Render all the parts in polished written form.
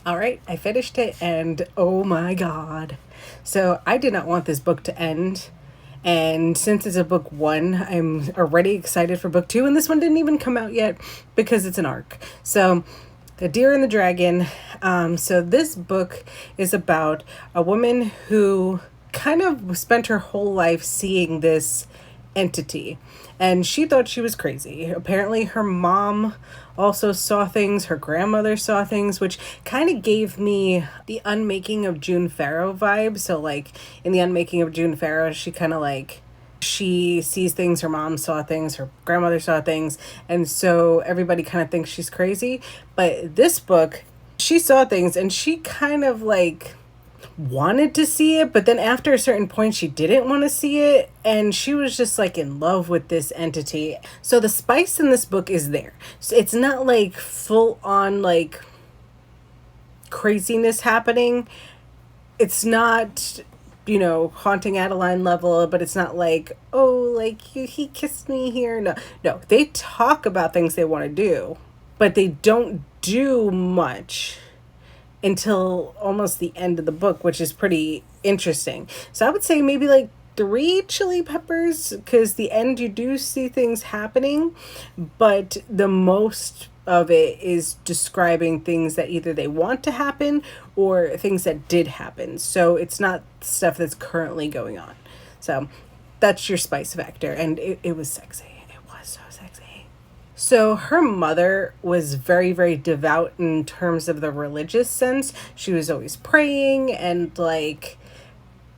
All right, I finished it and oh my god. So I did not want this book to end. And since it's a book one, I'm already excited for book two. And this one didn't even come out yet because it's an arc. So, The Deer and the Dragon. So, this book is about a woman who kind of spent her whole life seeing this entity. And she thought she was crazy. Apparently, her mom also saw things, her grandmother saw things, which kind of gave me the Unmaking of June Farrow vibe. So, like, in the Unmaking of June Farrow, she kind of like she sees things, her mom saw things, her grandmother saw things, and so everybody kind of thinks she's crazy. But this book, she saw things and she kind of like wanted to see it, but then after a certain point she didn't want to see it, and she was just like in love with this entity. So the spice in this book is there. So it's not like full on like craziness happening. It's not, haunting Adeline level, but it's not like, oh, like he kissed me here. No, no, they talk about things they want to do, but they don't do much until almost the end of the book, which is pretty interesting. So I would say maybe like three chili peppers, because the end you do see things happening, but the most of it is describing things that either they want to happen or things that did happen. So it's not stuff that's currently going on. So that's your spice factor. And it was sexy. It was so sexy. So her mother was very, very devout in terms of the religious sense. She was always praying, and like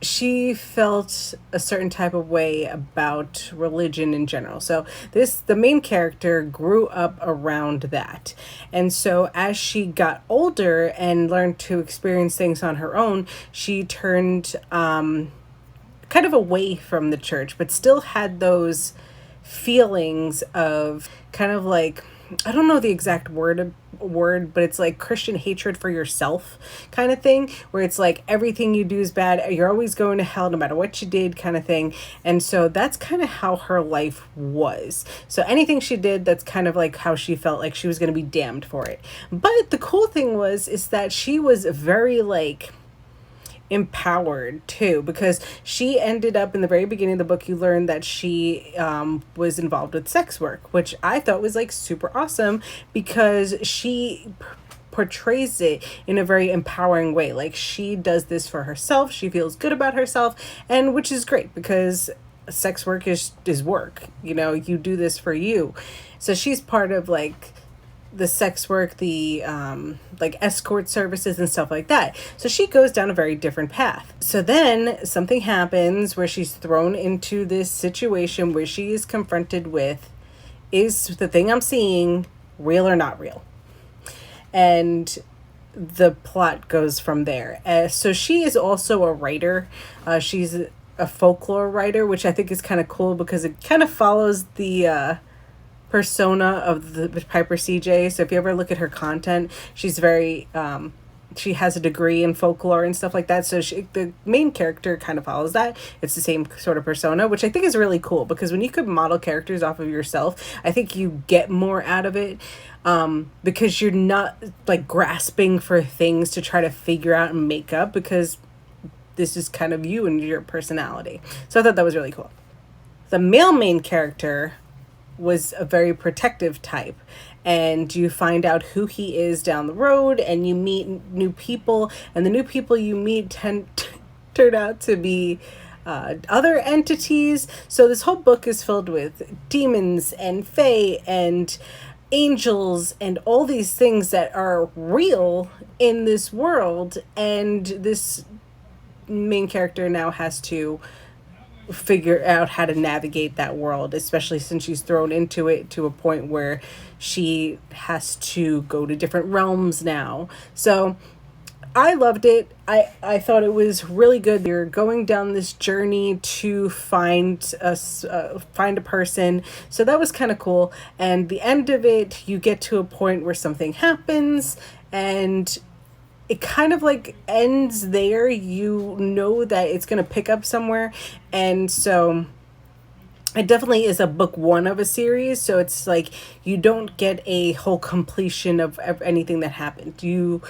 she felt a certain type of way about religion in general. So the main character grew up around that. And so as she got older and learned to experience things on her own, she turned kind of away from the church, but still had those feelings of kind of like, I don't know the exact word, but it's like Christian hatred for yourself kind of thing, where it's like everything you do is bad, you're always going to hell no matter what you did kind of thing. And so that's kind of how her life was. So anything she did, that's kind of like how she felt like she was going to be damned for it. But the cool thing is that she was very like empowered too, because she ended up in the very beginning of the book, you learn that she was involved with sex work, which I thought was like super awesome, because she portrays it in a very empowering way. Like she does this for herself, she feels good about herself, and which is great because sex work is work, you do this for you. So she's part of like the sex work, the like escort services and stuff like that. So she goes down a very different path. So then something happens where she's thrown into this situation where she is confronted with, is the thing I'm seeing real or not real? And the plot goes from there. So she is also a writer. She's a folklore writer, which I think is kind of cool because it kind of follows the persona of the Piper CJ. So if you ever look at her content, she's very she has a degree in folklore and stuff like that. So the main character kind of follows that. It's the same sort of persona, which I think is really cool, because when you could model characters off of yourself, I think you get more out of it, because you're not like grasping for things to try to figure out and make up, because this is kind of you and your personality. So I thought that was really cool. The male main character was a very protective type, and you find out who he is down the road, and you meet new people, and the new people you meet turn out to be other entities. So this whole book is filled with demons and fae and angels and all these things that are real in this world, and this main character now has to figure out how to navigate that world, especially since she's thrown into it to a point where she has to go to different realms now. So I loved it. I thought it was really good. You're going down this journey to find a person. So that was kind of cool. And the end of it, you get to a point where something happens, and it kind of like ends there. You know that it's going to pick up somewhere. And so it definitely is a book one of a series. So it's like you don't get a whole completion of anything that happened. You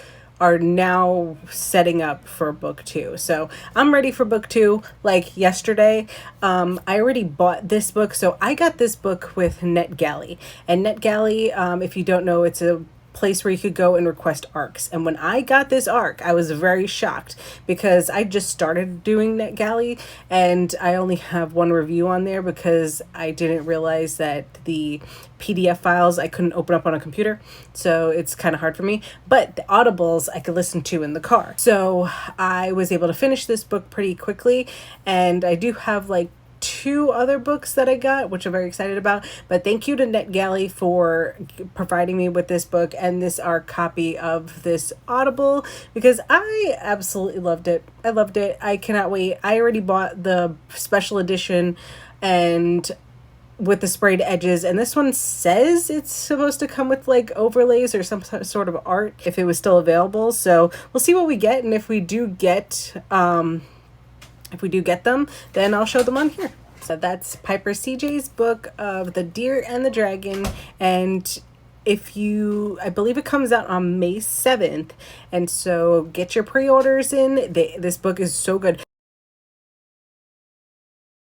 are now setting up for book two. So I'm ready for book two. Like yesterday, I already bought this book. So I got this book with NetGalley. And NetGalley, if you don't know, it's a place where you could go and request arcs. And when I got this arc, I was very shocked because I just started doing NetGalley and I only have one review on there because I didn't realize that the PDF files I couldn't open up on a computer. So it's kind of hard for me. But the audibles I could listen to in the car. So I was able to finish this book pretty quickly. And I do have like 2 other books that I got, which I'm very excited about. But thank you to NetGalley for providing me with this book and this ARC copy of this Audible because I absolutely loved it. I loved it. I cannot wait. I already bought the special edition and with the sprayed edges, and this one says it's supposed to come with like overlays or some sort of art if it was still available. So we'll see what we get, and if we do get them, then I'll show them on here. So that's Piper CJ's book of The Deer and the Dragon. And I believe it comes out on May 7th. And so get your pre-orders in. This book is so good.